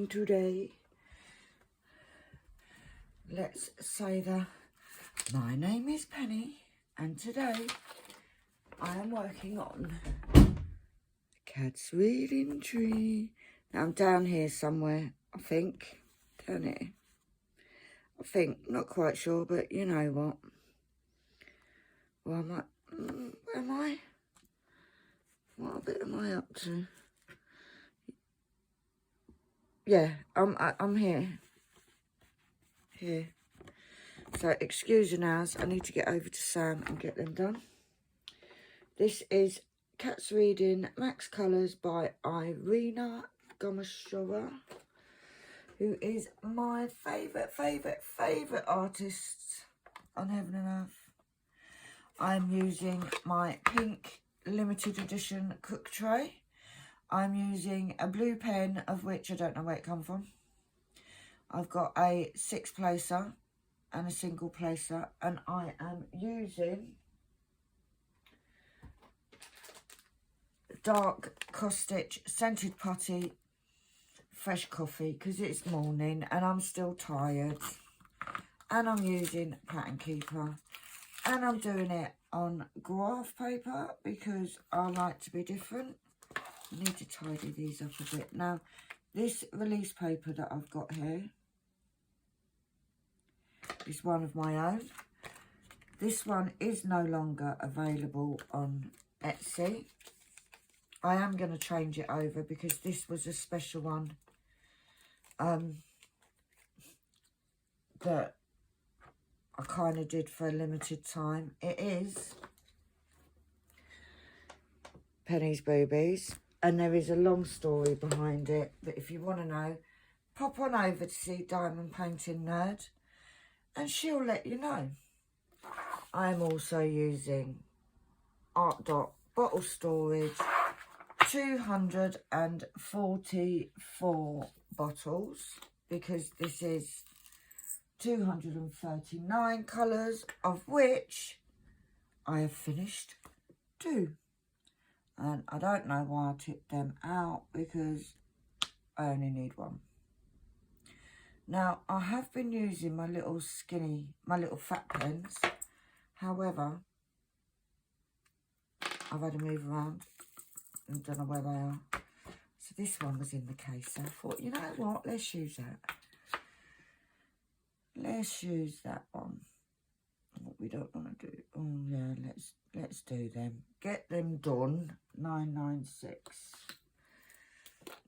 today. Let's say my name is Penny, and today I am working on Cat's Reading Tree. Now I'm down here somewhere, I think. Down here. I think, not quite sure, but you know what. Well, where am I? What bit am I up to? Yeah, I'm here. Here. So, excuse the nails. I need to get over to Sam and get them done. This is Cat's Reading Max Colours by Irina Gomashova, who is my favourite artist on heaven and earth. I'm using my pink limited edition cook tray. I'm using a blue pen, of which I don't know where it come from. I've got a 6-placer and a single placer, and I am using dark cross-stitch scented putty fresh coffee because it's morning and I'm still tired, and I'm using pattern keeper, and I'm doing it on graph paper because I like to be different. I need to tidy these up a bit. Now this release paper that I've got here is one of my own. This one is no longer available on Etsy. I am going to change it over because this was a special one that I kind of did for a limited time. It is Penny's Boobies, and there is a long story behind it, but if you want to know, pop on over to see Diamond Painting Nerd and she'll let you know. I'm also using Art Dot bottle storage, 244 bottles, because this is 239 colours, of which I have finished 2. And I don't know why I took them out because I only need 1. Now, I have been using my little fat pens. However, I've had to move around and don't know where they are. So this one was in the case. So I thought, you know what? Let's use that. Let's use that one. What we don't want to do. Oh yeah, let's do them. Get them done. 996.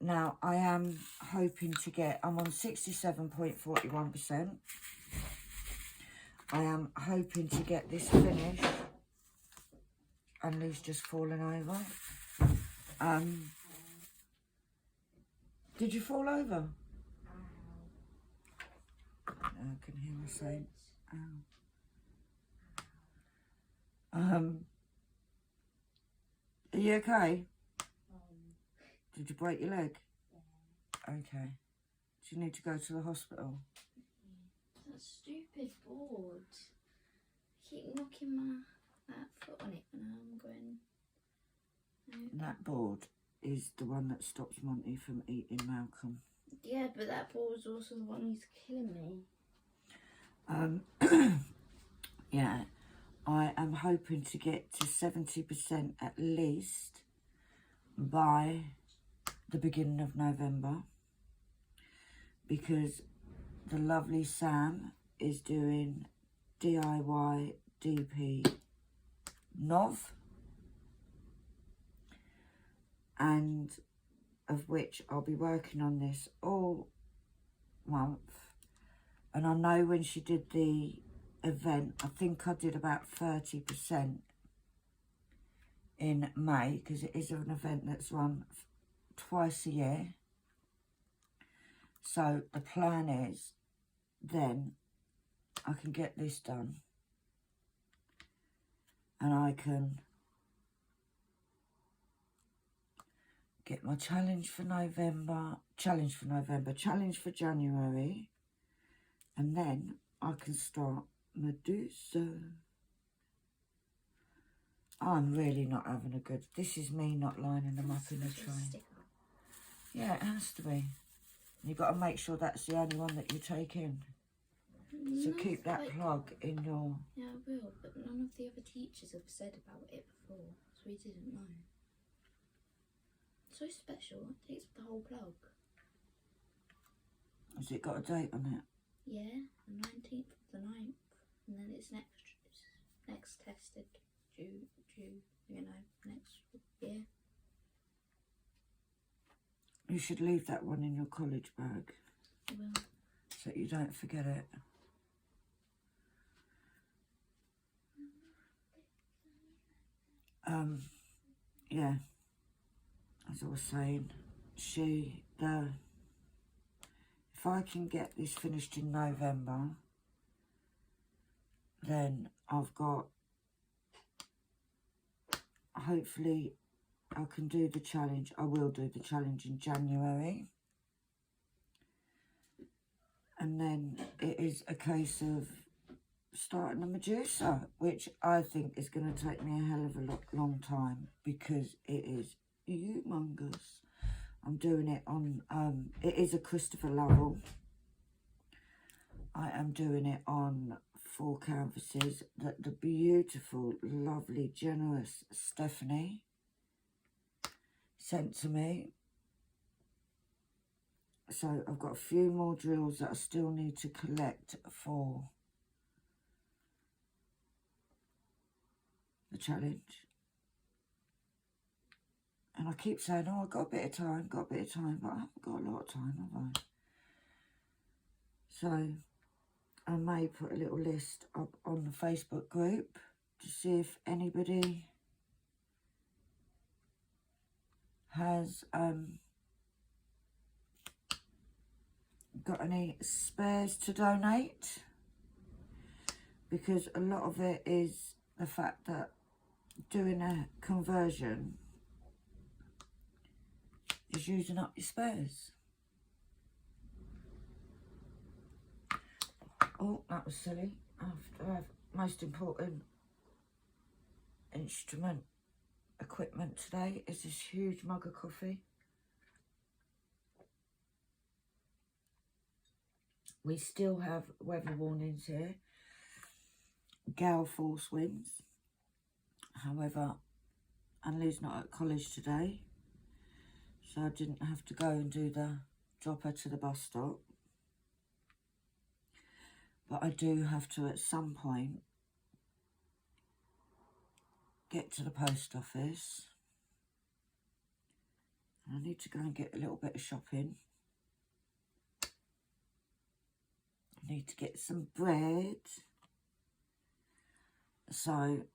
Now I am hoping to get. I'm on 67.41%. I am hoping to get this finished. And Lee's just fallen over. Did you fall over? I can hear her saying, ow. Are you okay? Did you break your leg? Yeah. Okay. Do you need to go to the hospital? That stupid board. I keep knocking that foot on it and I'm going... That board is the one that stops Monty from eating Malcolm. Yeah, but that board was also the one who's killing me. Yeah, I am hoping to get to 70% at least by the beginning of November, because the lovely Sam is doing DIY DP Nov, and of which I'll be working on this all month. And I know when she did the event, I think I did about 30% in May, because it is an event that's run twice a year. So the plan is then I can get this done and I can get my challenge for January, and then I can start Medusa. I'm really not having a good... This is me not lining them up in a tray. Yeah, it has to be. You've got to make sure that's the only one that you take in. So No, keep that like- plug in your... Yeah, I will, but none of the other teachers have said about it before, so we didn't know. So special, it takes the whole plug. Has it got a date on it? Yeah, the 19th of the 9th, and then it's next tested due, next year. You should leave that one in your college bag I will. so you don't forget it. Yeah, as I was saying, if I can get this finished in November, then I've got, hopefully I can do the challenge. I will do the challenge in January. And then it is a case of starting a Medusa, which I think is going to take me a hell of a long time because it is humongous. I'm doing it on, it is a Christopher Lovell. I am doing it on 4 canvases that the beautiful, lovely, generous Stephanie sent to me. So I've got a few more drills that I still need to collect for the challenge. And I keep saying, oh, I've got a bit of time, but I haven't got a lot of time, have I? So I may put a little list up on the Facebook group to see if anybody has got any spares to donate, because a lot of it is the fact that doing a conversion is using up your spares. Oh, that was silly. I have to have most important instrument equipment today is this huge mug of coffee. We still have weather warnings here, gale force winds. However, Annalie's not at college today, so I didn't have to go and do the drop her to the bus stop. But I do have to, at some point, get to the post office. I need to go and get a little bit of shopping. I need to get some bread. So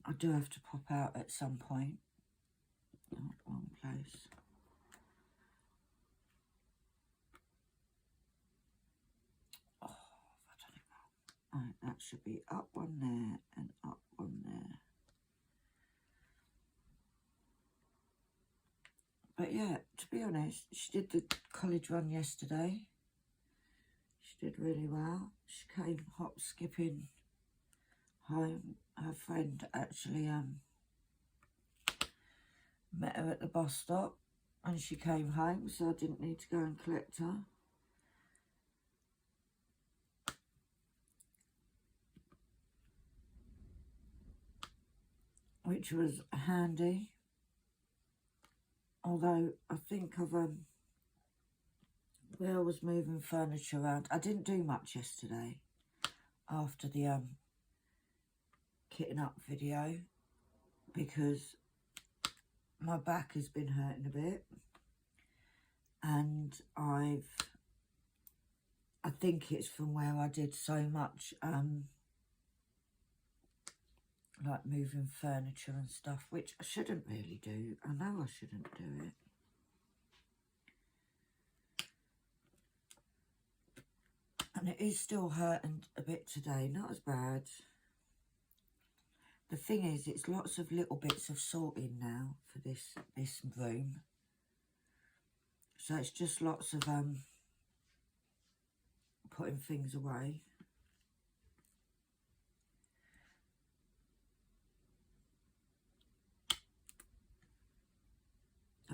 I do have to pop out at some point. Oh, wrong place. Oh, I've done it wrong. Right, that should be up one there and up one there. But yeah, to be honest, she did the college run yesterday. She did really well. She came hop skipping home. Her friend actually met her at the bus stop and she came home, so I didn't need to go and collect her. Which was handy. Although I think I've where I was moving furniture around, I didn't do much yesterday after the kitting up video because my back has been hurting a bit, and I think it's from where I did so much like moving furniture and stuff, which I shouldn't really do. I know I shouldn't do it. And it is still hurting a bit today, not as bad. The thing is, it's lots of little bits of sorting now for this room. So it's just lots of putting things away.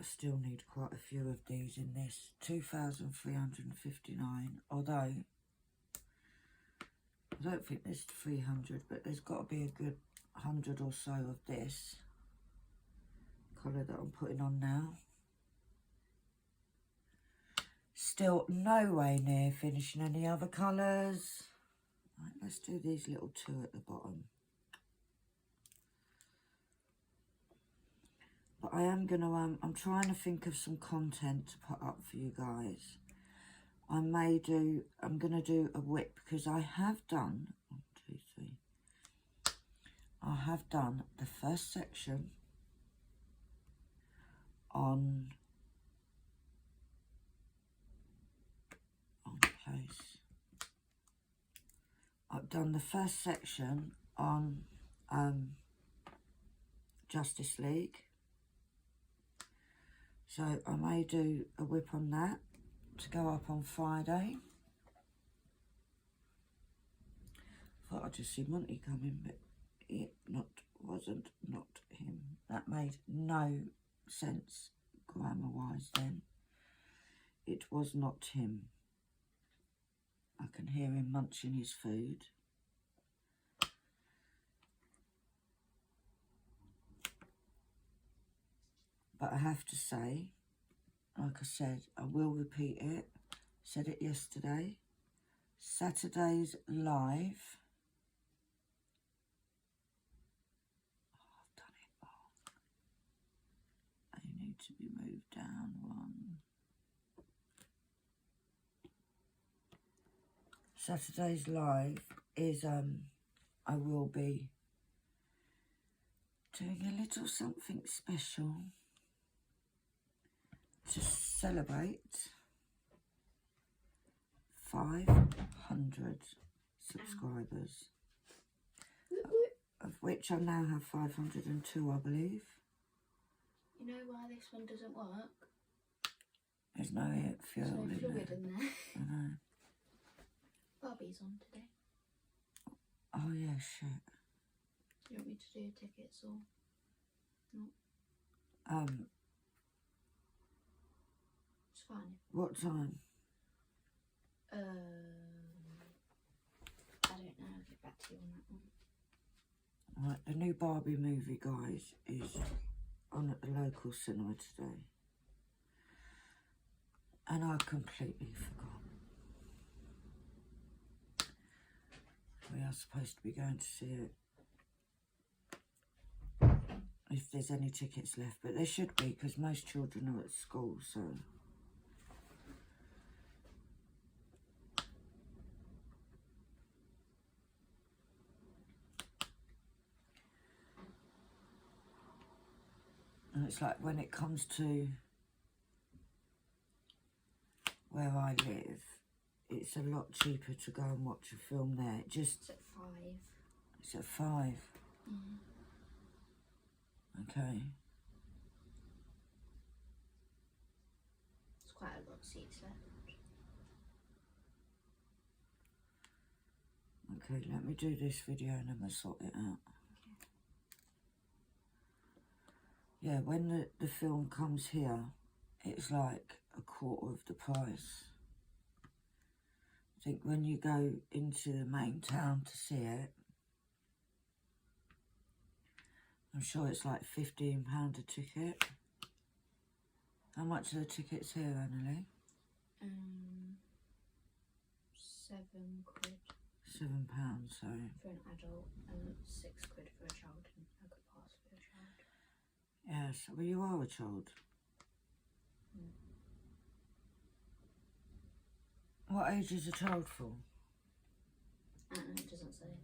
I still need quite a few of these in this. 2,359, although I don't think there's 300, but there's got to be a good 100 or so of this colour that I'm putting on now. Still no way near finishing any other colours. Right, let's do these little two at the bottom. But I am going to, I'm trying to think of some content to put up for you guys. I'm going to do a WIP because I have done, 1, 2, 3. I have done the first section on place. I've done the first section on Justice League. So I may do a WIP on that to go up on Friday. Thought I'd just see Monty coming, but it wasn't him. That made no sense grammar-wise then. It was not him. I can hear him munching his food. But I have to say, like I said, I will repeat it. Said it yesterday. Saturday's live. Oh, I've done it wrong. I need to be moved down one. Saturday's live is I will be doing a little something special to celebrate 500 subscribers, of which I now have 502, I believe. You know why this one doesn't work? There's no fuel So in fluid there. in there. I know. Barbie's on today. Oh yeah, shit. Do you want me to do tickets or not? It's fine. What time? I don't know. I'll get back to you on that one. Right, the new Barbie movie, guys, is on at the local cinema today. And I completely forgot. We are supposed to be going to see it. If there's any tickets left, but there should be, because most children are at school, so. And it's like when it comes to where I live, it's a lot cheaper to go and watch a film there. It just, It's at 5. it's at 5. Okay. There's quite a lot of seats left. Okay, let me do this video and then we'll sort it out. Okay. Yeah, when the film comes here, it's like a quarter of the price. I think when you go into the main town to see it, I'm sure it's like £15 a ticket. How much are the tickets here, Annalie? 7 quid £7, so. for an adult and 6 quid for a child, and I could pass for a child. Yes, well, you are a child. What age is a child for? It doesn't say.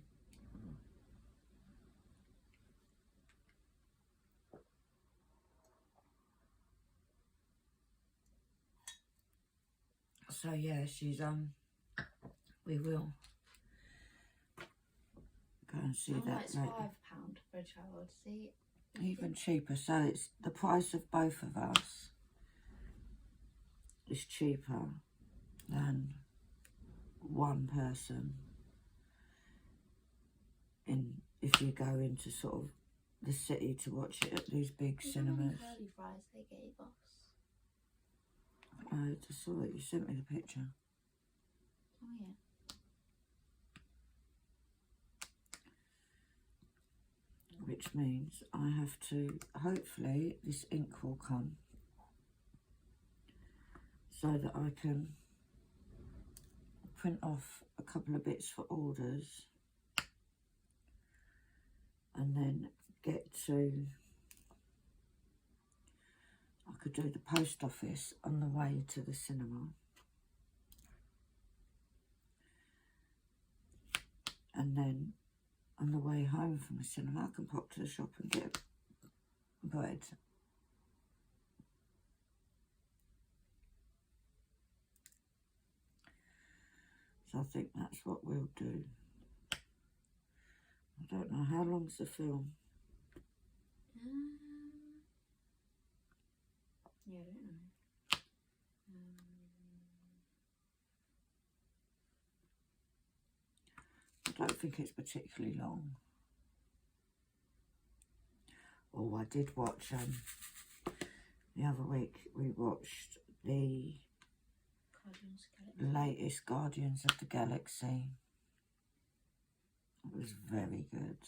So yeah, she's we will go and see that It's later. £5 for a child. See, Even cheaper. So it's the price of both of us is cheaper than one person if you go into sort of the city to watch it at these big cinemas. Curly fries, they gave us. I just saw it. You sent me the picture. Oh yeah. Which means I have to, hopefully this ink will come so that I can print off a couple of bits for orders and then get to, I could do the post office on the way to the cinema. And then on the way home from the cinema, I can pop to the shop and get bread. So I think that's what we'll do. I don't know, how long's the film? Yeah, I don't know. I don't think it's particularly long. Oh, I did watch, the other week we watched the latest Guardians of the Galaxy. It was very good.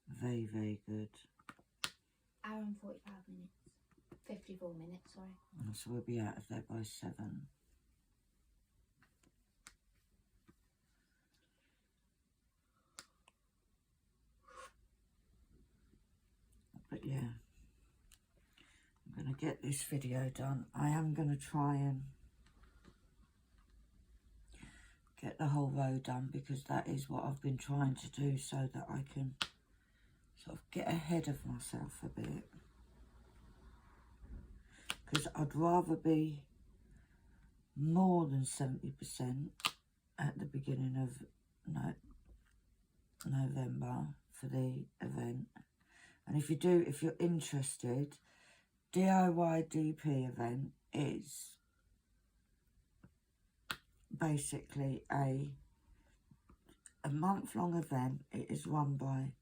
Very, very good. Hour and 45 minutes. 54 minutes, sorry. So we'll be out of there by 7. But yeah, I'm going to get this video done. I am going to try and get the whole row done because that is what I've been trying to do so that I can sort of get ahead of myself a bit. Because I'd rather be more than 70% at the beginning of November for the event. And if you're interested, DIY DP event is basically a month-long event. It is run by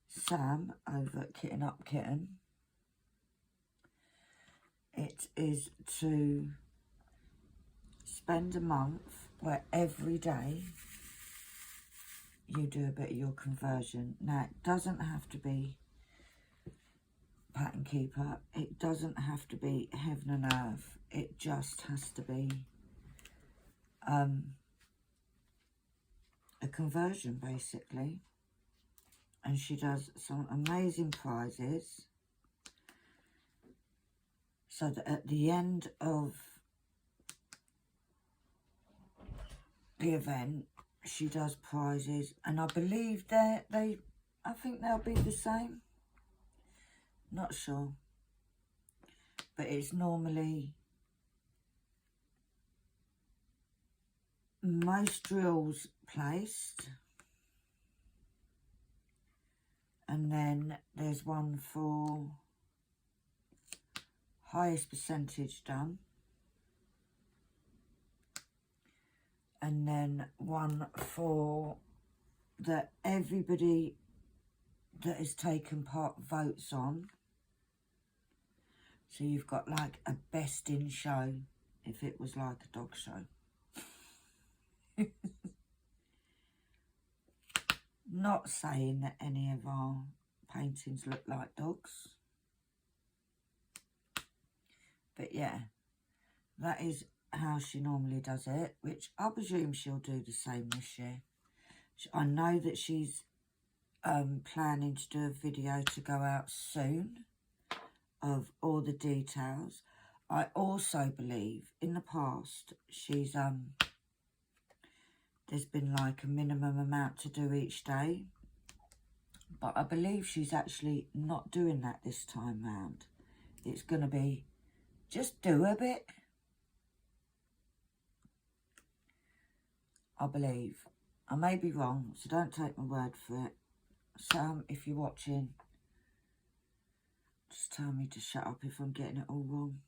Sam over at Kitten Up Kitten. It is to spend a month where every day you do a bit of your conversion. Now, it doesn't have to be Pattern Keeper. It doesn't have to be Heaven and Earth. It just has to be a conversion, basically. And she does some amazing prizes. So that at the end of the event, she does prizes. And I believe I think they'll be the same. Not sure. But it's normally most drills placed. And then there's one for highest percentage done. And then one for that everybody that has taken part votes on. So you've got like a best in show if it was like a dog show. Not saying that any of our paintings look like dogs. But yeah, that is how she normally does it, which I presume she'll do the same this year. I know that she's planning to do a video to go out soon of all the details. I also believe in the past she's there's been like a minimum amount to do each day, but I believe she's actually not doing that this time round. It's going to be just do a bit, I believe. I may be wrong, so don't take my word for it. Sam, if you're watching, just tell me to shut up if I'm getting it all wrong.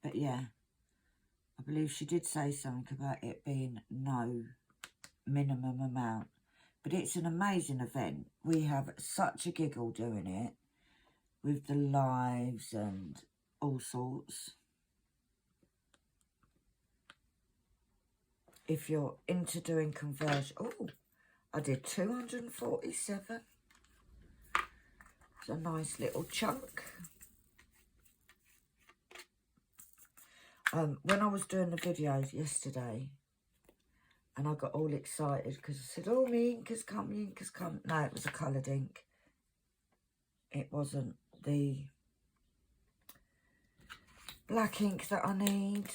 But yeah, I believe she did say something about it being no minimum amount. But it's an amazing event. We have such a giggle doing it. with the lives and all sorts. If you're into doing conversion, oh, I did 247. It's a nice little chunk. When I was doing the videos yesterday, and I got all excited because I said, oh, my ink has come, my ink has come. No, it was a coloured ink. It wasn't the black ink that I need.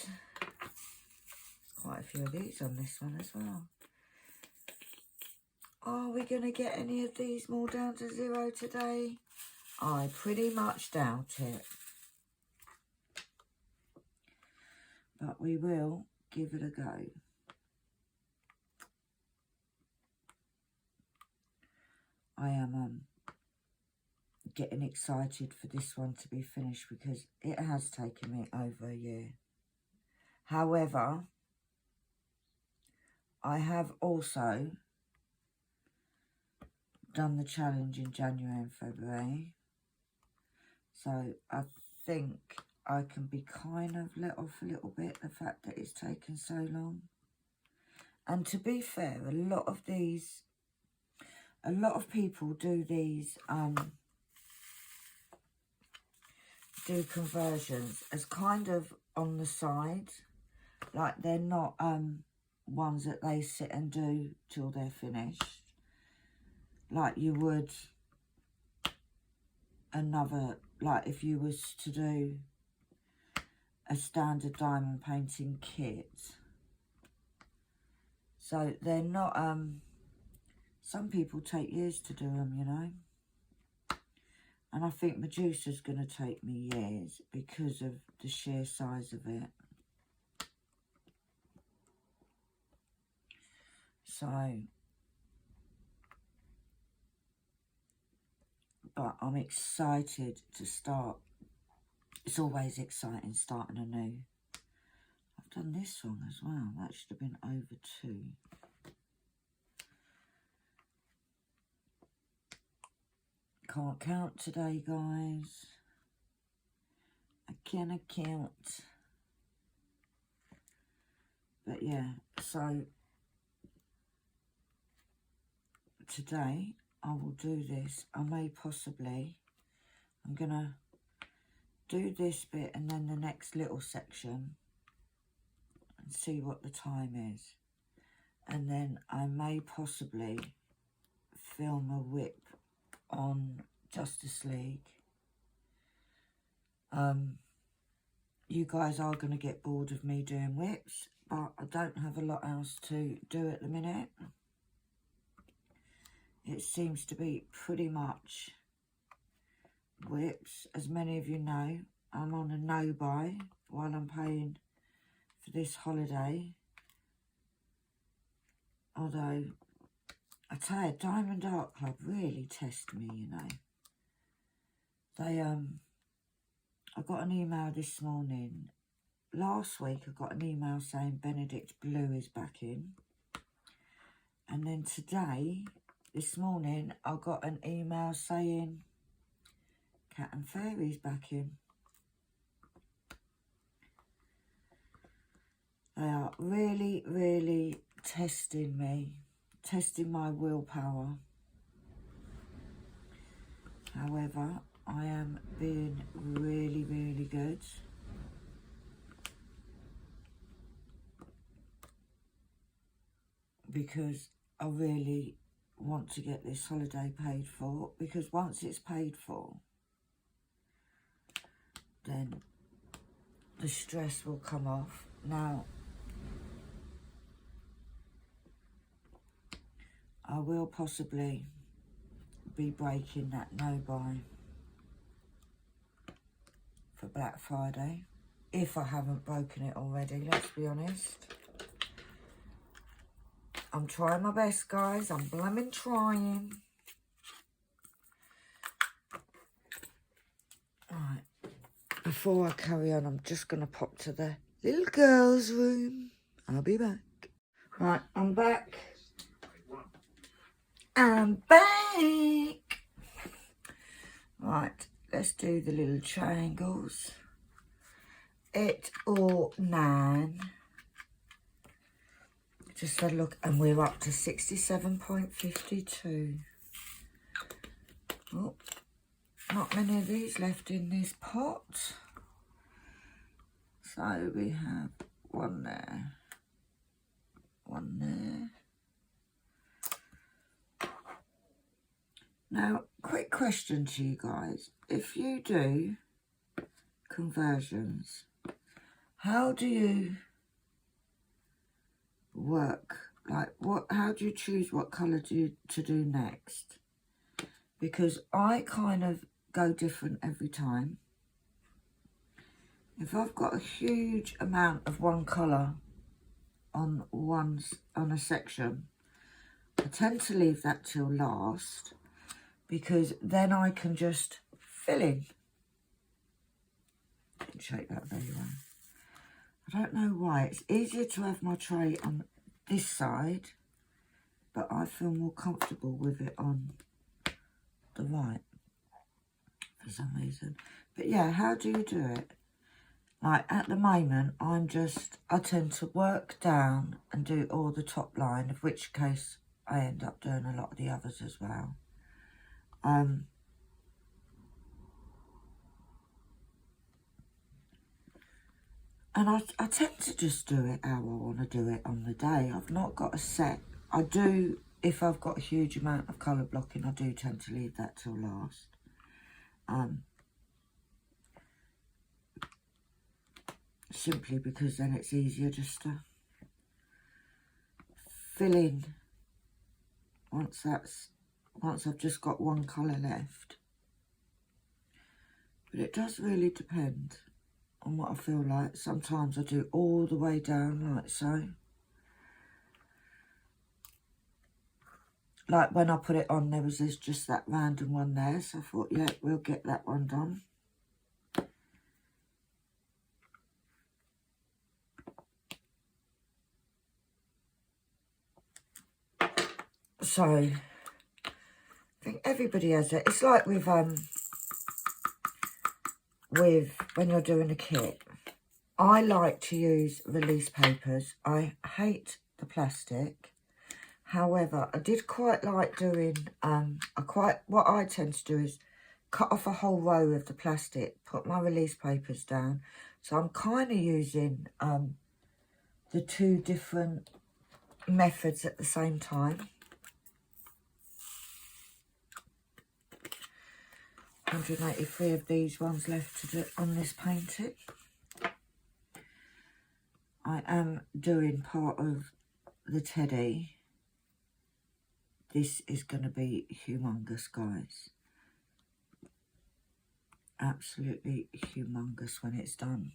Quite a few of these on this one as well. Are we going to get any of these more down to 0 today? I pretty much doubt it. But we will give it a go. I am getting excited for this one to be finished because it has taken me over a year. However, I have also done the challenge in January and February. So I think I can be kind of let off a little bit, the fact that it's taken so long. And to be fair, a lot of people do these, do conversions as kind of on the side. Like they're not ones that they sit and do till they're finished. Like you would another, like if you was to do a standard diamond painting kit. So they're not, some people take years to do them, you know. And I think Medusa's going to take me years because of the sheer size of it. So, but I'm excited to start. It's always exciting starting anew. I've done this one as well. That should have been over 2. Can't count today, guys. I cannot count. But yeah, so today I will do this. I may possibly, I'm going to do this bit and then the next little section and see what the time is. And then I may possibly film a WIP on Justice League. You guys are going to get bored of me doing WIPs, but I don't have a lot else to do at the minute. It seems to be pretty much WIPs. As many of you know, I'm on a no-buy while I'm paying for this holiday. Although, I tell you, Diamond Art Club really test me, you know. They, I got an email this morning. Last week, I got an email saying Benedict Blue is back in. And then today, this morning, I got an email saying Cat and Fairy's back in. They are really, really testing me, testing my willpower. However, I am being really, really good. Because I really want to get this holiday paid for. Because once it's paid for, then the stress will come off. Now, I will possibly be breaking that no-buy for Black Friday. If I haven't broken it already, let's be honest. I'm trying my best, guys. I'm blooming trying. Alright. Before I carry on, I'm just going to pop to the little girl's room. I'll be back. Right, I'm back. I'm back. Right, let's do the little triangles. 8 or 9. Just had a look, and we're up to 67.52. Oh, not many of these left in this pot. So we have one there, one there. Now, quick question to you guys. If you do conversions, how do you work? Like, how do you choose what colour to do next? Because I kind of go different every time. If I've got a huge amount of one colour on a section, I tend to leave that till last, because then I can just fill in. Shake that very well. I don't know why. It's easier to have my tray on this side, but I feel more comfortable with it on the right for some reason. But yeah, how do you do it? Like at the moment, I tend to work down and do all the top line, of which case I end up doing a lot of the others as well. And I tend to just do it how I want to do it on the day. I've not got a set. I do, if I've got a huge amount of colour blocking, I do tend to leave that till last. Simply because then it's easier just to fill in once I've just got one colour left. But it does really depend on what I feel like. Sometimes I do all the way down like so. Like when I put it on, there was just that random one there, so I thought, yeah, we'll get that one done. So I think everybody has it. It's like with when you're doing a kit. I like to use release papers. I hate the plastic. However, I did quite like doing what I tend to do is cut off a whole row of the plastic, put my release papers down. So I'm kind of using the two different methods at the same time. 183 of these ones left to do on this painting. I am doing part of the teddy. This is going to be humongous, guys. Absolutely humongous when it's done.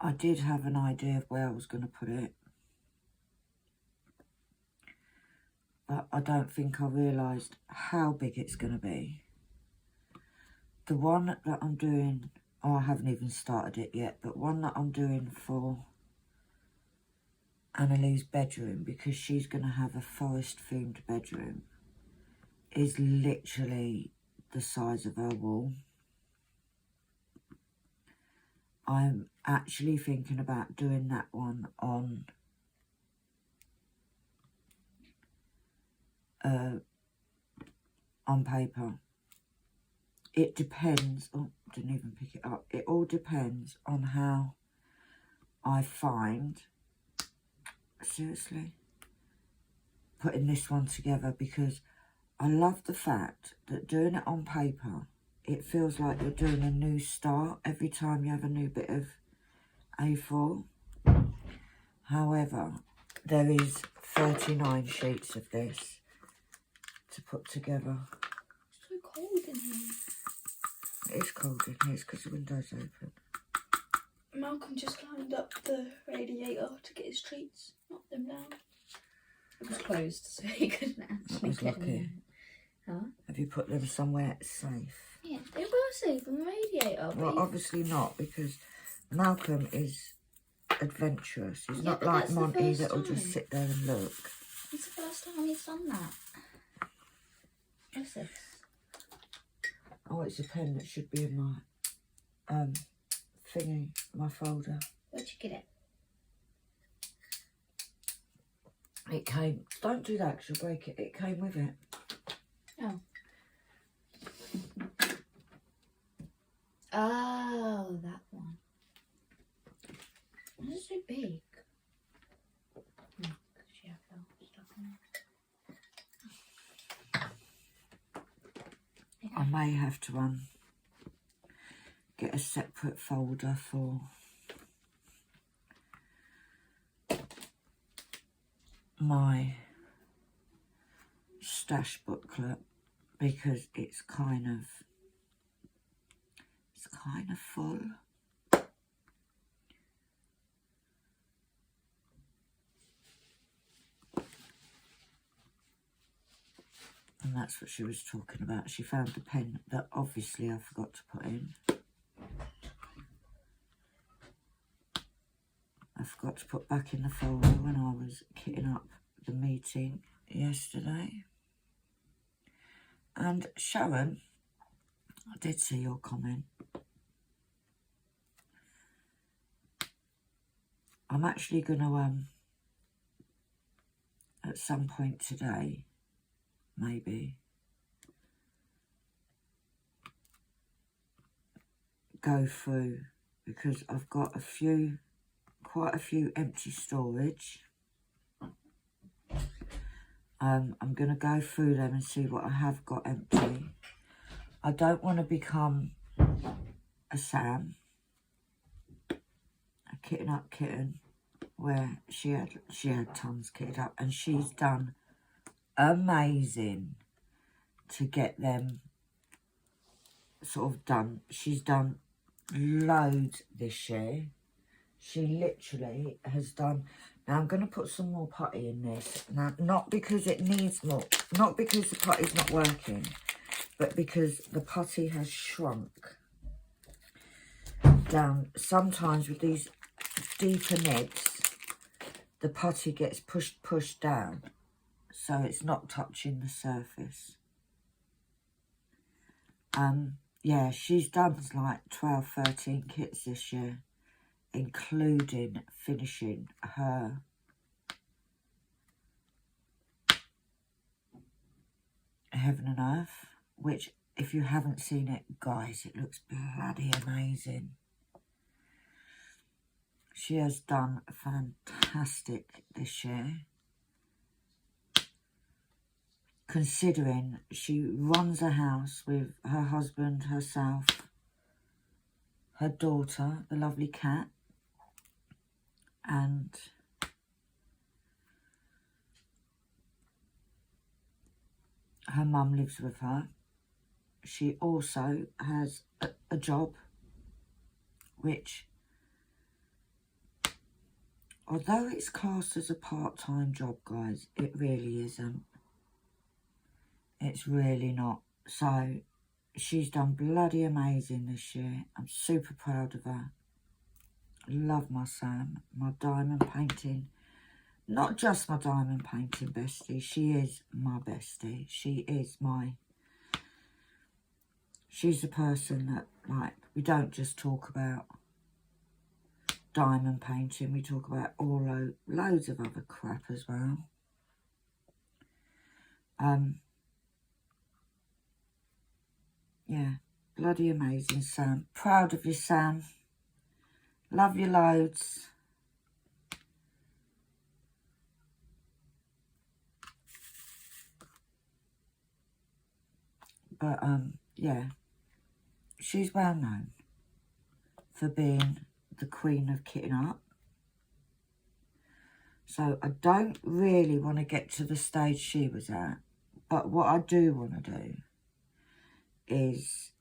I did have an idea of where I was going to put it, but I don't think I realised how big it's going to be. The one that I'm doing, I haven't even started it yet, but one that I'm doing for Annalee's bedroom, because she's going to have a forest themed bedroom, is literally the size of her wall. I'm actually thinking about doing that one on paper. It depends. Oh, didn't even pick it up. It all depends on how I find, seriously, putting this one together, because I love the fact that doing it on paper, it feels like you're doing a new start every time you have a new bit of A4. However, there is 39 sheets of this to put together. It's so cold in here. It is cold in here, it's because the window's open. Malcolm just climbed up the radiator to get his treats, knocked them down. It was closed, so he couldn't actually That was get lucky. in. Huh? Have you put them somewhere safe? Yeah, they were safe on the radiator. Well, obviously not, because Malcolm is adventurous. He's Yeah, not but like that's the Monty first that'll just time. sit there and look. It's the first time he's done that. What's this? Oh, it's a pen that should be in my thingy, my folder. Where'd you get it? It came. Don't do that because you'll break it. It came with it. Oh. Oh, that one. Why is it so big? Yeah, stuff on it. I may have to get a separate folder for my stash booklet because it's kind of full. And that's what she was talking about. She found the pen that obviously I forgot to put in. I forgot to put back in the folder when I was kitting up the meeting yesterday. And Sharon, I did see your comment. I'm actually going to, at some point today, maybe, go through, because I've got quite a few empty storage. I'm going to go through them and see what I have got empty. I don't want to become a Sam, a kitten up kitten, where she had tons kitted up, and she's done amazing to get them sort of done. She's done loads this year. She literally has done. Now I'm going to put some more putty in this. Now, not because it needs more, not because the putty's not working, but because the putty has shrunk down. Sometimes with these deeper nibs, the putty gets pushed down, so it's not touching the surface. Yeah, she's done like 12, 13 kits this year, including finishing her Heaven and Earth, which, if you haven't seen it, guys, it looks bloody amazing. She has done fantastic this year, considering she runs a house with her husband, herself, her daughter, the lovely cat, and her mum lives with her. She also has a job, which, although it's classed as a part-time job, guys, it really isn't. It's really not. So she's done bloody amazing this year. I'm super proud of her. Love my Sam, my diamond painting. Not just my diamond painting bestie. She is my bestie. She's the person that, like, we don't just talk about diamond painting. We talk about loads of other crap as well. Yeah, bloody amazing, Sam. Proud of you, Sam. Love you loads. But, yeah, she's well known for being the queen of kitting up. So I don't really want to get to the stage she was at. But what I do want to do is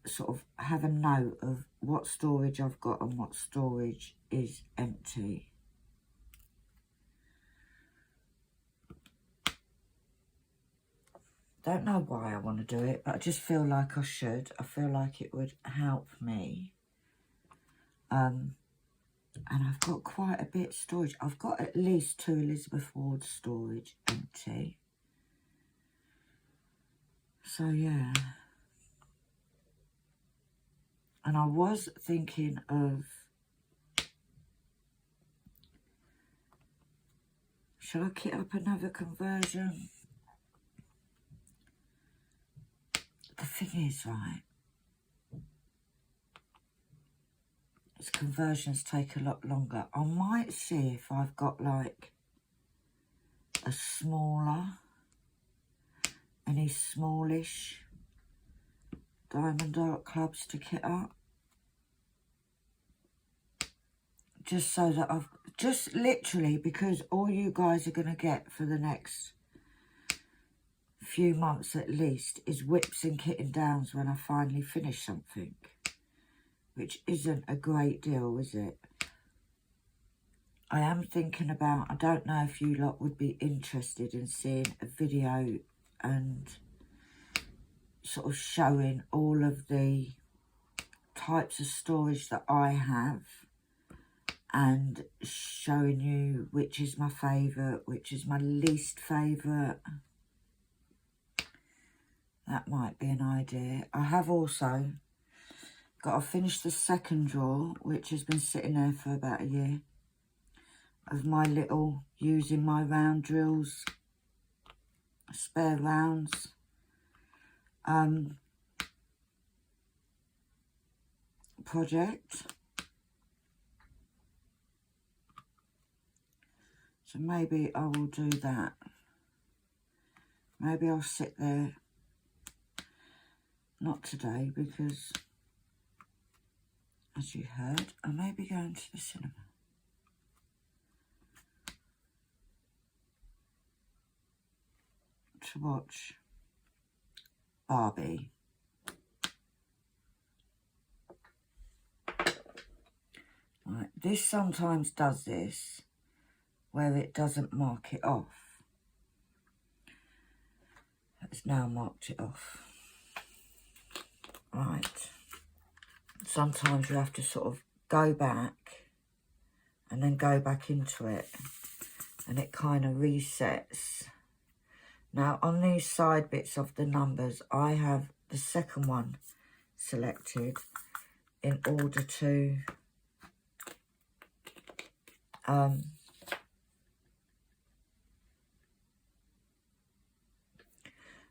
sort of have a note of what storage I've got and what storage is empty. Don't know why I want to do it, but I just feel like I should. I feel like it would help me. And I've got quite a bit of storage. I've got at least 2 Elizabeth Ward storage empty. So yeah. And I was thinking of, should I kit up another conversion? The thing is, right, its conversions take a lot longer. I might see if I've got like a smaller, any smallish diamond art clubs to kit up. Just so that I've, just literally because all you guys are going to get for the next few months at least is whips and kitting downs when I finally finish something. Which isn't a great deal, is it? I am thinking about, I don't know if you lot would be interested in seeing a video and sort of showing all of the types of storage that I have and showing you which is my favourite, which is my least favourite. That might be an idea. I have also got to finish the second drawer, which has been sitting there for about a year, of my little using my round drills, spare rounds. Project. So maybe I will do that. Maybe I'll sit there, not today because, as you heard, I may be going to the cinema. To watch Barbie. Right, this sometimes does this, where it doesn't mark it off. It's now marked it off. Right. Sometimes you have to sort of go back and then go back into it, and it kind of resets. Now, on these side bits of the numbers, I have the second one selected in order to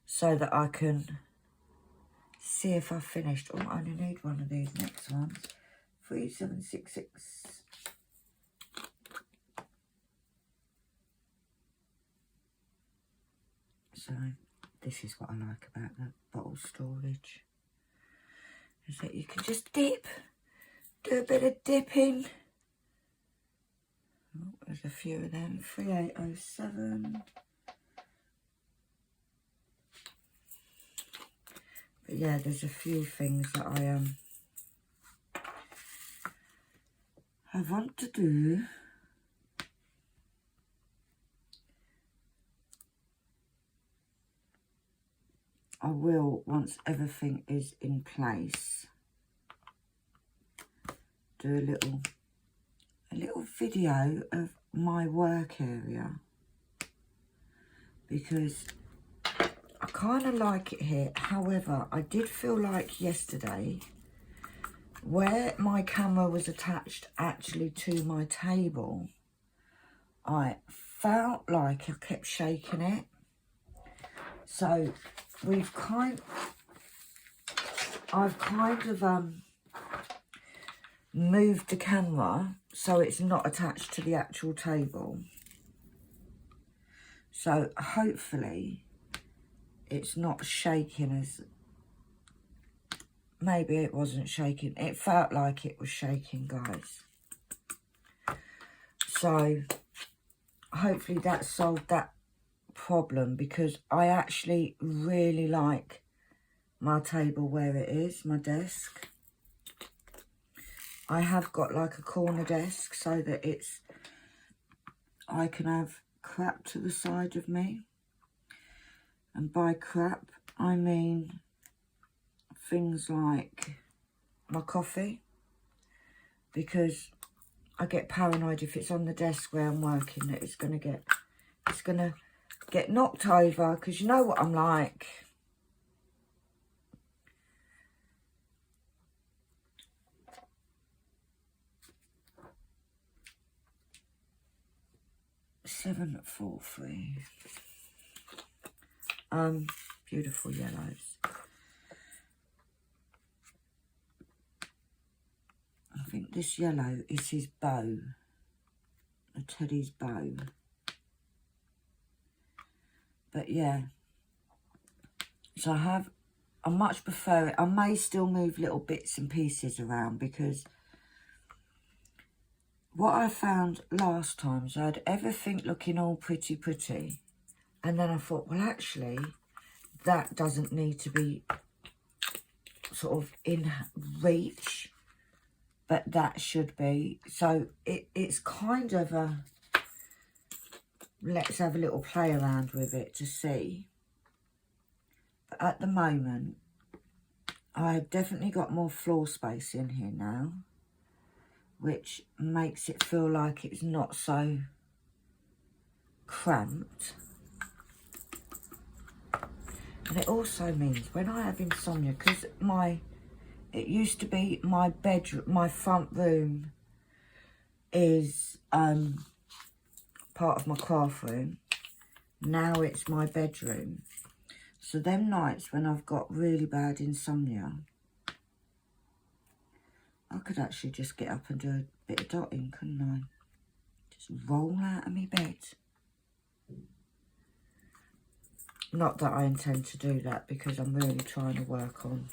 so that I can see if I finished. Oh, I only need one of these next ones. 3766. So, this is what I like about the bottle storage. Is that you can just dip. Do a bit of dipping. Oh, there's a few of them. 3807. But yeah, there's a few things that I want to do. I will, once everything is in place, do a little video of my work area, because I kind of like it here. However, I did feel like yesterday, where my camera was attached actually to my table, I felt like I kept shaking it. So I've kind of moved the camera so it's not attached to the actual table. So hopefully it's not shaking as, maybe it wasn't shaking. It felt like it was shaking, guys. So hopefully that solved that problem, because I actually really like my table where it is, my desk. I have got like a corner desk so that I can have crap to the side of me. And by crap, I mean things like my coffee, because I get paranoid if it's on the desk where I'm working that it's gonna get knocked over, because you know what I'm like. $7.43. Beautiful yellows. I think this yellow is his bow, a Teddy's bow. But yeah, so I much prefer it. I may still move little bits and pieces around, because what I found last time is I had everything looking all pretty, and then I thought, well, actually, that doesn't need to be sort of in reach, but that should be. So it's kind of a, let's have a little play around with it to see. But at the moment, I've definitely got more floor space in here now, which makes it feel like it's not so cramped. And it also means when I have insomnia, because it used to be my bedroom, my front room is part of my craft room. Now it's my bedroom. So them nights when I've got really bad insomnia, I could actually just get up and do a bit of dotting, couldn't I? Just roll out of my bed. Not that I intend to do that, because I'm really trying to work on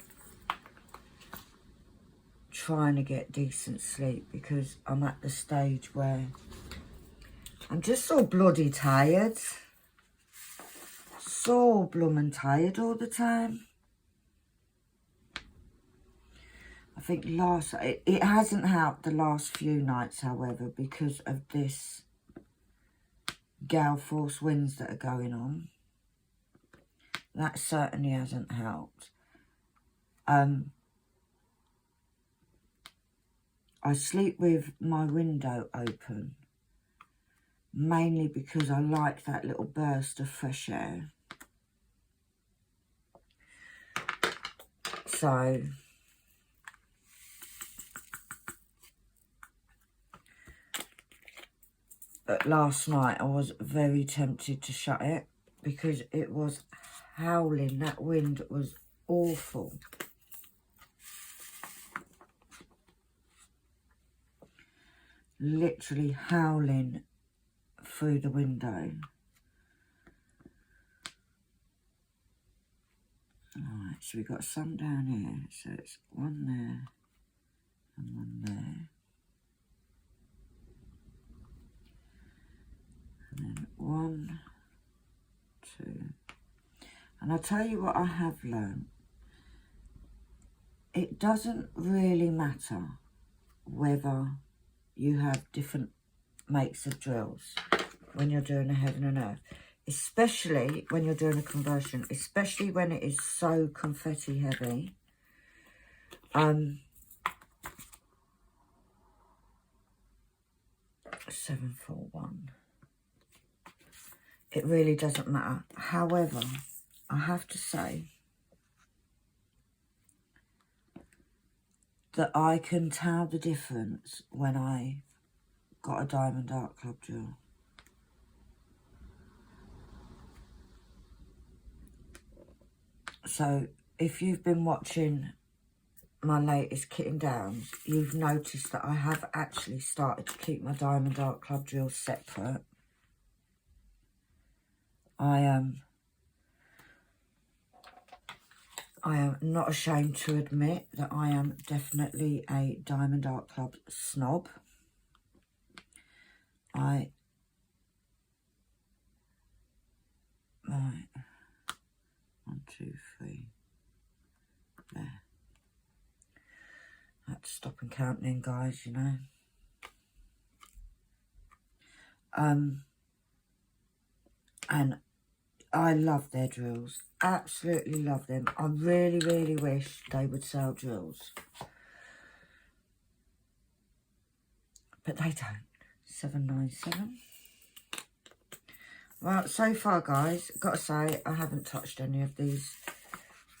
trying to get decent sleep, because I'm at the stage where I'm just so bloody tired. So bloomin' tired all the time. I think it hasn't helped the last few nights, however, because of this gale force winds that are going on. That certainly hasn't helped. I sleep with my window open, mainly because I like that little burst of fresh air. So but last night I was very tempted to shut it, because it was howling. That wind was awful. Literally howling through the window. Alright, so we've got some down here. So it's one there and one there. And then 1, 2. And I'll tell you what I have learned. It doesn't really matter whether you have different makes of drills when you're doing a heaven and earth, especially when you're doing a conversion, especially when it is so confetti heavy. 741. It really doesn't matter. However, I have to say that I can tell the difference when I got a diamond art club drill. So if you've been watching my latest kitting downs, you've noticed that I have actually started to keep my diamond art club drills separate. I am not ashamed to admit that I am definitely a diamond art club snob. Right, 1, 2, 3, there. I had to stop and count in, guys, you know. And I love their drills. Absolutely love them. I really, really wish they would sell drills. but they don't. 797. Well, so far, guys, got to say, I haven't touched any of these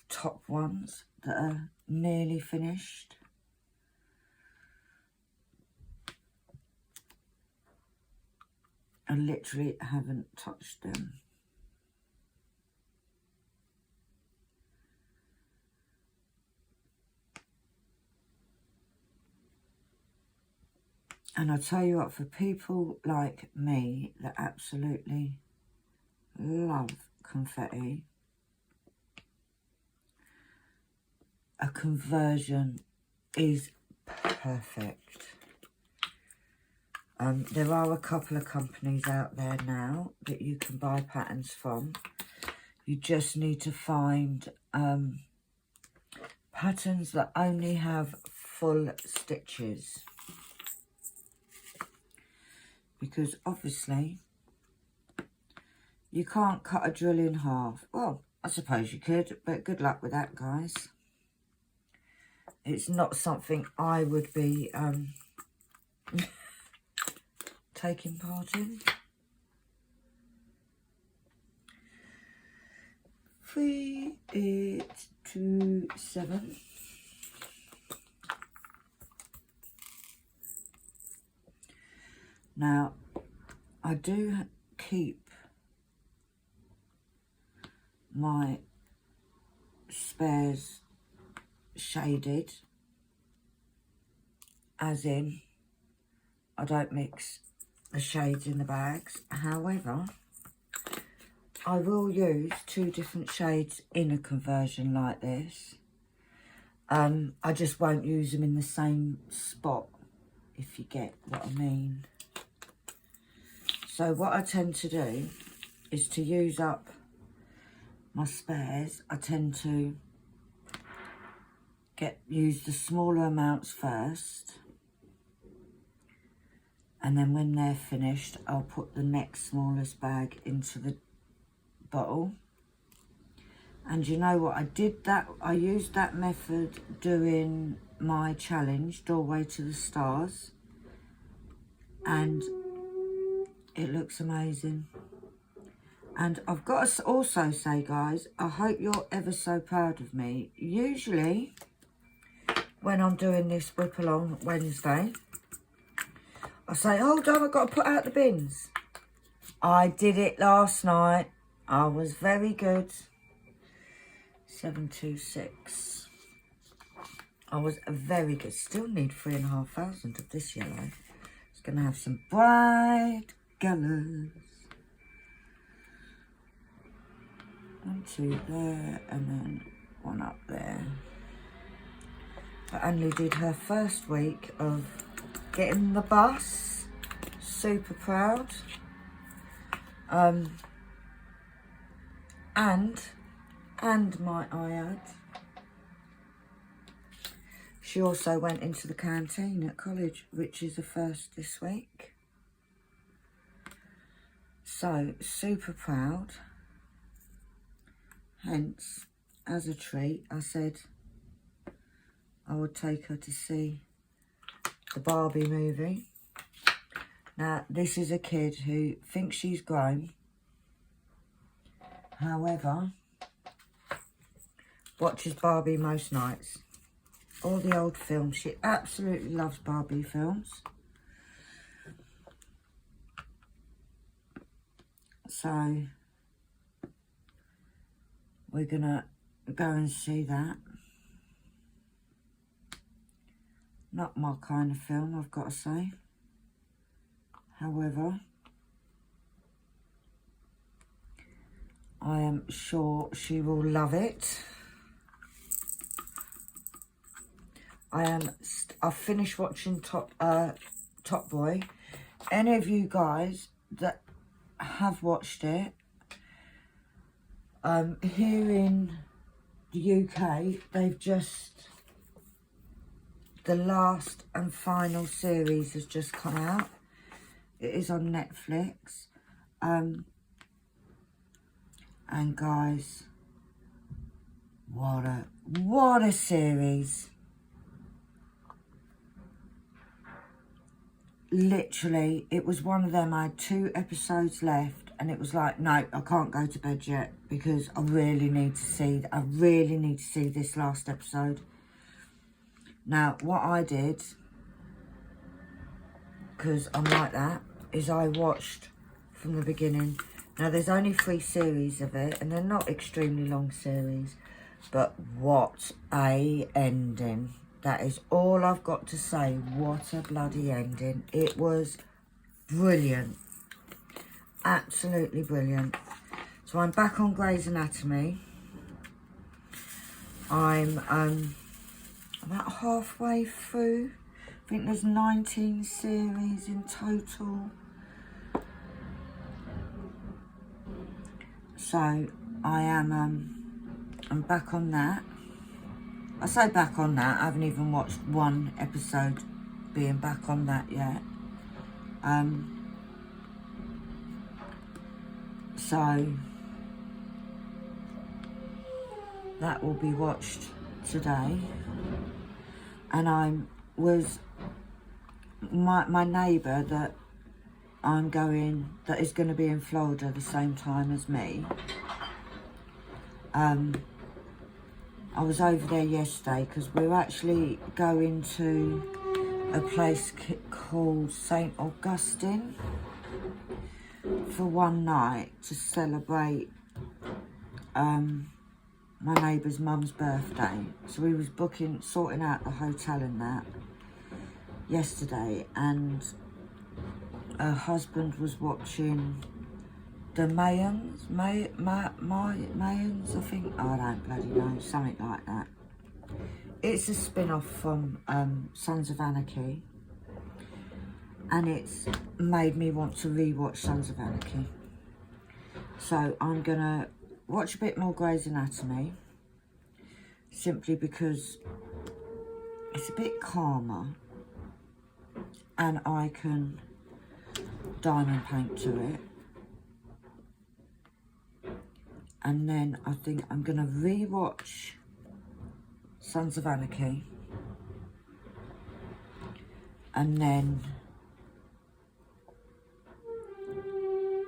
top ones that are nearly finished. I literally haven't touched them. And I tell you what, for people like me that absolutely love confetti, a conversion is perfect. There are a couple of companies out there now that you can buy patterns from. You just need to find patterns that only have full stitches. Because obviously you can't cut a drill in half. Well, I suppose you could, but good luck with that, guys. It's not something I would be taking part in. 3, 8, 2, 7. Now, I do keep my spares shaded, as in I don't mix the shades in the bags. However, I will use 2 different shades in a conversion like this. I just won't use them in the same spot, if you get what I mean. So what I tend to do is to use up my spares. I tend to use the smaller amounts first, and then when they're finished, I'll put the next smallest bag into the bottle. And you know what, I used that method doing my challenge, Doorway to the Stars, and it looks amazing. And I've got to also say, guys, I hope you're ever so proud of me. Usually when I'm doing this whip along Wednesday, I say, hold on, I've got to put out the bins. I did it last night. I was very good. 726. I was very good. Still need 3,500 of this yellow. It's going to have some bright colours. 1, 2 there, and then 1 up there. I only did her first week of getting the bus. Super proud. And might I add, she also went into the canteen at college, which is the first this week. So, super proud. Hence, as a treat, I said I would take her to see the Barbie movie. Now, this is a kid who thinks she's grown. However, watches Barbie most nights. All the old films. She absolutely loves Barbie films. So, we're going to go and see that. Not my kind of film, I've got to say. However, I am sure she will love it. I've finished watching Top Boy. Any of you guys that have watched it, here in the UK, the last and final series has just come out. It is on Netflix. And guys, what a series. literally, it was one of them. I had 2 episodes left, and it was like, no, I can't go to bed yet because I really need to see this last episode. Now, what I did, because I'm like that, is I watched from the beginning. Now, there's only 3 series of it, and they're not extremely long series, but what a ending. That is all I've got to say. What a bloody ending. It was brilliant. Absolutely brilliant. So I'm back on Grey's Anatomy. I'm about halfway through. I think there's 19 series in total. So I am I'm back on that. I say back on that, I haven't even watched 1 episode being back on that yet. So that will be watched today. And my neighbour that is going to be in Florida at the same time as me. I was over there yesterday because we're actually going to a place called St. Augustine for one night to celebrate my neighbour's mum's birthday. So we was sorting out the hotel and that yesterday, and her husband was watching the Mayans, Mayans, I think. Oh, I don't bloody know, something like that. It's a spin-off from Sons of Anarchy, and it's made me want to re-watch Sons of Anarchy. So I'm gonna watch a bit more Grey's Anatomy, simply because it's a bit calmer, and I can diamond paint to it. And then I think I'm going to re-watch Sons of Anarchy. And then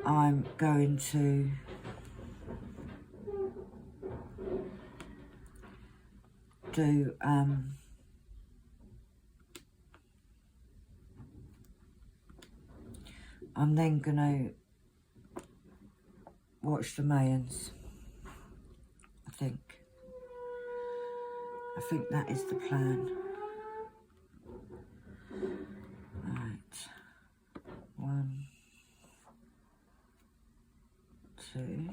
I'm going to do I'm then going to watch the Mayans. I think that is the plan. Right. 1, 2.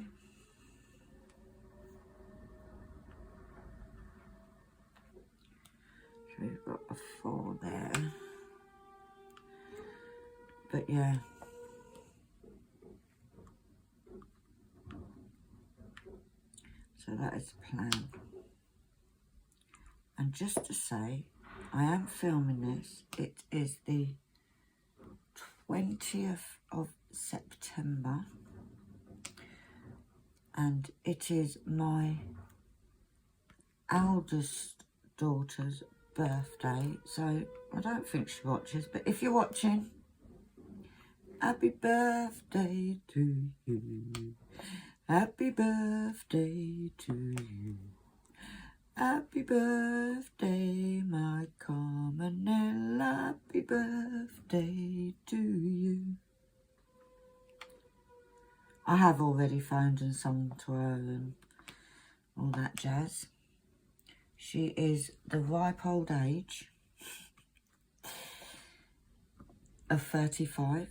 So we've got a 4 there. But yeah. So that is the plan. And just to say, I am filming this. It is the 20th of September. And it is my eldest daughter's birthday. So I don't think she watches. But if you're watching, happy birthday to you. Happy birthday to you. Happy birthday, my Carmenella. Happy birthday to you. I have already phoned and sung to her and all that jazz. She is the ripe old age of 35.